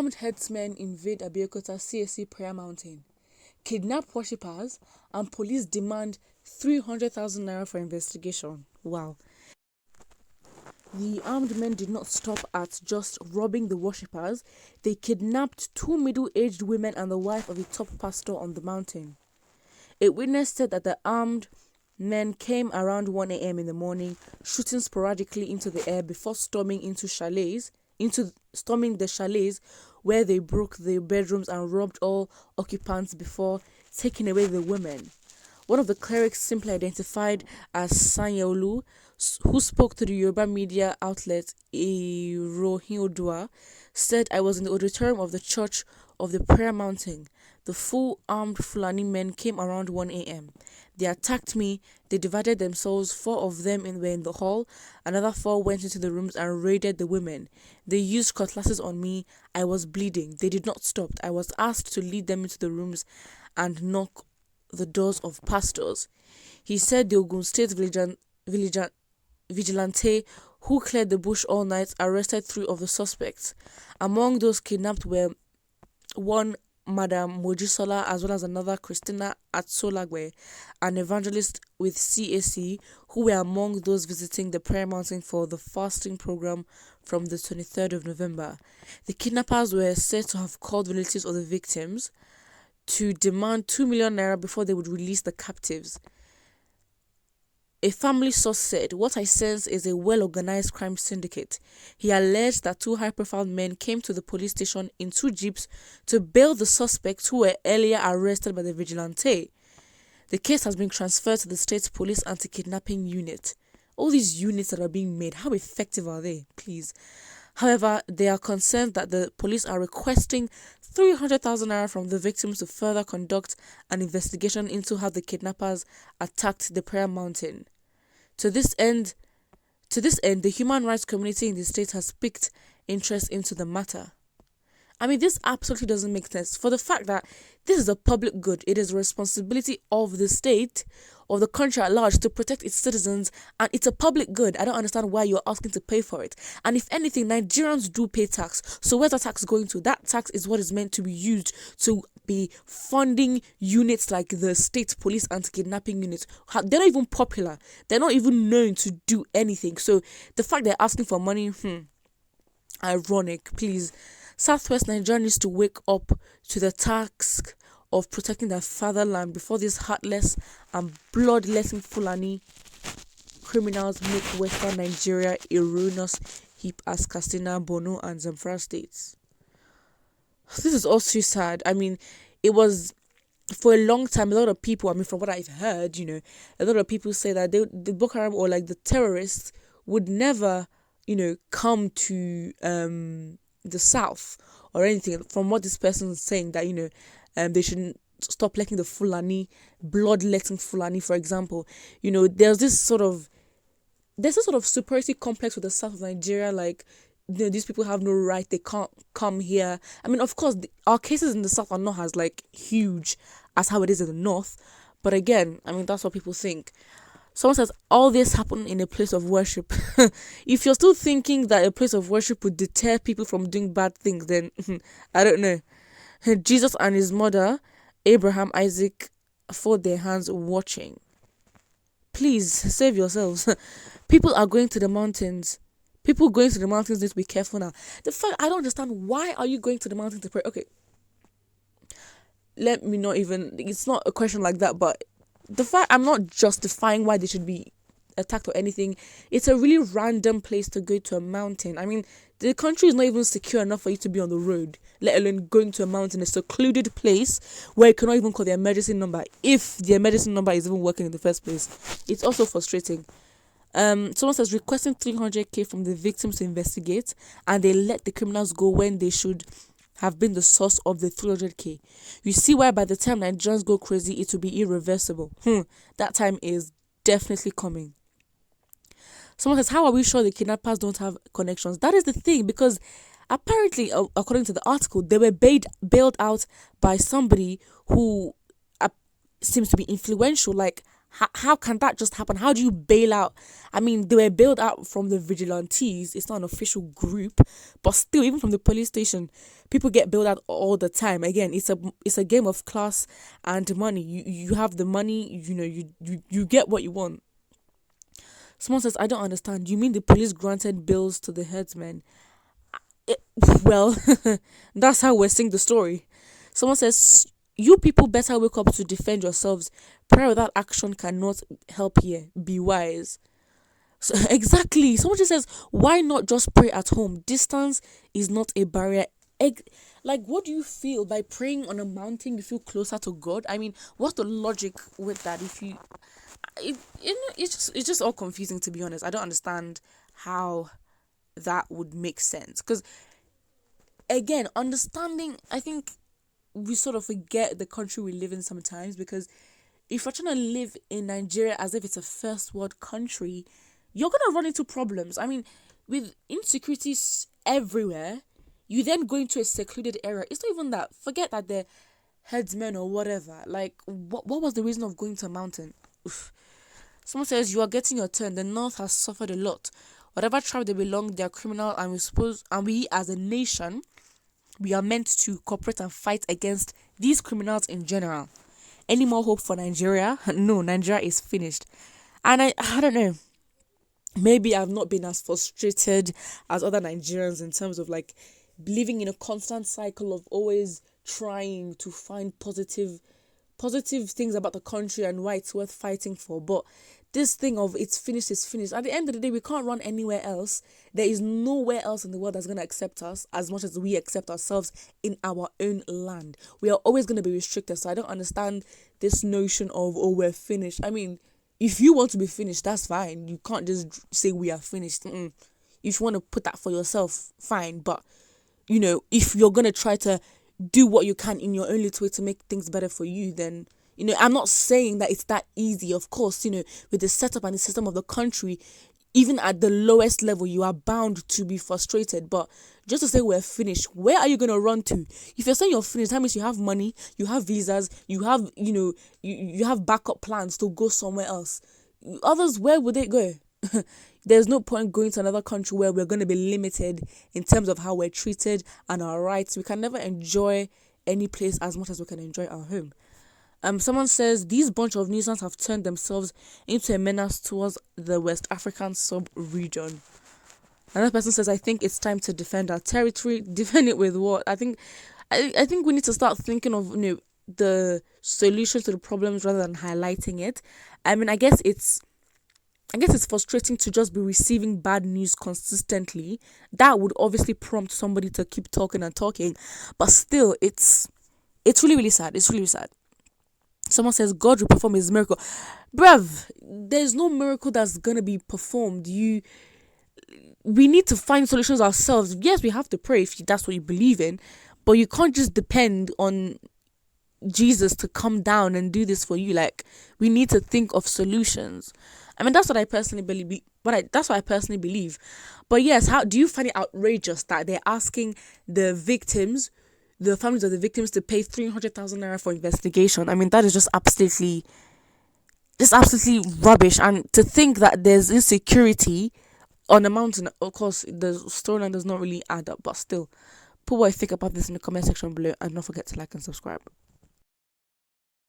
Armed herdsmen invade Abeokuta CAC Prayer Mountain, kidnap worshippers, and police demand 300,000 naira for investigation. Wow. The armed men did not stop at just robbing the worshippers. They kidnapped 2 middle-aged women and the wife of the top pastor on the mountain. A witness said that the armed men came around 1 a.m. in the morning, shooting sporadically into the air before storming the chalets where they broke the bedrooms and robbed all occupants before taking away the women. One of the clerics, simply identified as Sanyaolu, who spoke to the Yoruba media outlet Irohin, said, "I was in the auditorium of the Church of the Prayer Mountain. The full armed Fulani men came around 1 a.m. They attacked me. They divided themselves. 4 of them were in the hall. Another 4 went into the rooms and raided the women. They used cutlasses on me. I was bleeding. They did not stop. I was asked to lead them into the rooms and knock the doors of pastors." He said the Ogun State vigilante who cleared the bush all night arrested 3 of the suspects. Among those kidnapped were one Madam Mojisola, as well as another Christina Atsolagwe, an evangelist with CAC, who were among those visiting the Prayer Mountain for the fasting program from the 23rd of November. The kidnappers were said to have called relatives of the victims to demand 2 million naira before they would release the captives. A family source said, "What I sense is a well-organized crime syndicate." He alleged that 2 high-profile men came to the police station in 2 jeeps to bail the suspects who were earlier arrested by the vigilante. The case has been transferred to the state police anti-kidnapping unit. All these units that are being made, how effective are they? Please. However, they are concerned that the police are requesting 300,000 naira from the victims to further conduct an investigation into how the kidnappers attacked the Prayer Mountain. To this end, the human rights community in the state has picked interest into the matter. I mean, this absolutely doesn't make sense. For the fact that this is a public good, it is a responsibility of the state, of the country at large, to protect its citizens, and it's a public good. I don't understand why you're asking to pay for it. And if anything, Nigerians do pay tax. So where's the tax going to? That tax is what is meant to be used to be funding units like the state police anti-kidnapping units. They're not even popular. They're not even known to do anything. So the fact they're asking for money, ironic, please. Southwest Nigeria needs to wake up to the task of protecting their fatherland before these heartless and bloodletting Fulani criminals make Western Nigeria a ruinous heap as Katsina, Borno, and Zamfara states. This is also sad. I mean, it was for a long time. A lot of people, I mean, from what I've heard, a lot of people say that the Boko Haram or like the terrorists would never, come to the south or anything. From what this person is saying, that they shouldn't stop letting the Fulani, bloodletting Fulani, for example. There's this sort of superiority complex with the south of Nigeria, like these people have no right, they can't come here. I mean, of course, our cases in the south are not as like huge as how it is in the north, but again, I mean, that's what people think. Someone says, all this happened in a place of worship. If you're still thinking that a place of worship would deter people from doing bad things, then I don't know. Jesus and his mother, Abraham, Isaac, fold their hands watching. Please, save yourselves. People are going to the mountains. People going to the mountains need to be careful now. The fact, I don't understand, why are you going to the mountain to pray? Okay, let me not even, it's not a question like that, but the fact, I'm not justifying why they should be attacked or anything. It's a really random place to go to a mountain. I mean, the country is not even secure enough for you to be on the road, let alone going to a mountain, a secluded place where you cannot even call the emergency number, if the emergency number is even working in the first place. It's also frustrating. Someone says, requesting 300k from the victims to investigate, and they let the criminals go when they should have been the source of the 300k. You see why by the time Nigerians go crazy, it will be irreversible. That time is definitely coming. Someone says, how are we sure the kidnappers don't have connections? That is the thing, because apparently, according to the article, they were bailed out by somebody who seems to be influential. Like, How can that just happen? How do you bail out? I mean, they were bailed out from the vigilantes. It's not an official group, but still, even from the police station, people get bailed out all the time. Again, it's a game of class and money. You have the money. You get what you want. Someone says, I don't understand. You mean the police granted bails to the herdsmen? It, well, that's how we're seeing the story. Someone says, you people better wake up to defend yourselves. Prayer without action cannot help here. Be wise. So, exactly. Someone just says, why not just pray at home? Distance is not a barrier. Like, what do you feel by praying on a mountain? You feel closer to God? I mean, what's the logic with that? It's just all confusing, to be honest. I don't understand how that would make sense. Because, again, understanding, I think we sort of forget the country we live in sometimes, because if you're trying to live in Nigeria as if it's a first world country, you're going to run into problems. I mean, with insecurities everywhere, you then go into a secluded area. It's not even that. Forget that they're herdsmen or whatever. Like, what was the reason of going to a mountain? Oof. Someone says, you are getting your turn. The North has suffered a lot. Whatever tribe they belong, they are criminal, and we as a nation, we are meant to cooperate and fight against these criminals in general. Any more hope for Nigeria? No, Nigeria is finished. And I don't know. Maybe I've not been as frustrated as other Nigerians in terms of like living in a constant cycle of always trying to find positive things about the country and why it's worth fighting for. But this thing of it's finished is finished. At the end of the day, we can't run anywhere else. There is nowhere else in the world that's going to accept us as much as we accept ourselves in our own land. We are always going to be restricted. So I don't understand this notion of, oh, we're finished. I mean, if you want to be finished, that's fine. You can't just say we are finished. If you want to put that for yourself, fine. But, if you're going to try to do what you can in your own little way to make things better for you, then, I'm not saying that it's that easy. Of course, with the setup and the system of the country, even at the lowest level, you are bound to be frustrated. But just to say we're finished, where are you going to run to? If you're saying you're finished, that means you have money, you have visas, you have, you have backup plans to go somewhere else. Others, where would they go? There's no point going to another country where we're going to be limited in terms of how we're treated and our rights. We can never enjoy any place as much as we can enjoy our home. Someone says, these bunch of nuisance have turned themselves into a menace towards the West African sub-region. Another person says, I think it's time to defend our territory. Defend it with what? I think we need to start thinking of, the solutions to the problems rather than highlighting it. I mean, I guess it's frustrating to just be receiving bad news consistently. That would obviously prompt somebody to keep talking and talking. But still, it's really, really sad. It's really sad. Someone says, God will perform his miracle. Bruv, there's no miracle that's going to be performed. We need to find solutions ourselves. Yes, we have to pray if that's what you believe in. But you can't just depend on Jesus to come down and do this for you. Like, we need to think of solutions. I mean, that's what I personally believe. That's what I personally believe. But yes, how do you find it outrageous that they're asking the families of the victims, to pay 300,000 naira for investigation? I mean, that is just absolutely rubbish. And to think that there's insecurity on a mountain, of course, the storyline does not really add up. But still, put what you think about this in the comment section below, and don't forget to like and subscribe.